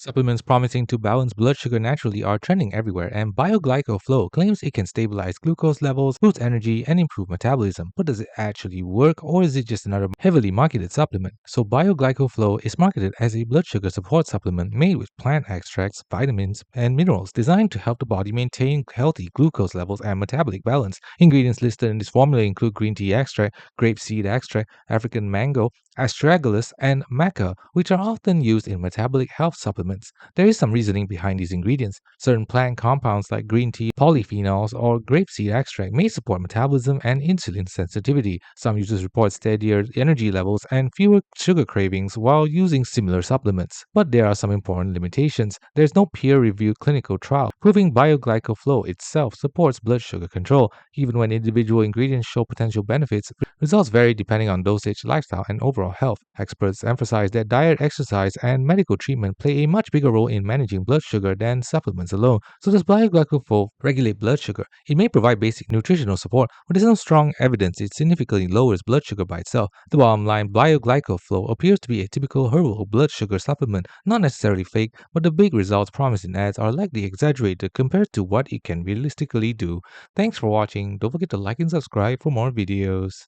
Supplements promising to balance blood sugar naturally are trending everywhere, and BioGlyco Flow claims it can stabilize glucose levels, boost energy, and improve metabolism. But does it actually work, or is it just another heavily marketed supplement? So, BioGlyco Flow is marketed as a blood sugar support supplement made with plant extracts, vitamins, and minerals designed to help the body maintain healthy glucose levels and metabolic balance. Ingredients listed in this formula include green tea extract, grape seed extract, African mango, astragalus, and maca, which are often used in metabolic health supplements. There is some reasoning behind these ingredients. Certain plant compounds like green tea, polyphenols, or grapeseed extract may support metabolism and insulin sensitivity. Some users report steadier energy levels and fewer sugar cravings while using similar supplements. But there are some important limitations. There's no peer-reviewed clinical trial proving BioGlyco Flow itself supports blood sugar control. Even when individual ingredients show potential benefits, results vary depending on dosage, lifestyle, and overall health. Experts emphasize that diet, exercise, and medical treatment play a much bigger role in managing blood sugar than supplements alone. So, does BioGlyco Flow regulate blood sugar? It may provide basic nutritional support, but there's no strong evidence it significantly lowers blood sugar by itself. The bottom line, BioGlyco Flow appears to be a typical herbal blood sugar supplement, not necessarily fake, but the big results promised in ads are likely exaggerated compared to what it can realistically do. Thanks for watching. Don't forget to like and subscribe for more videos.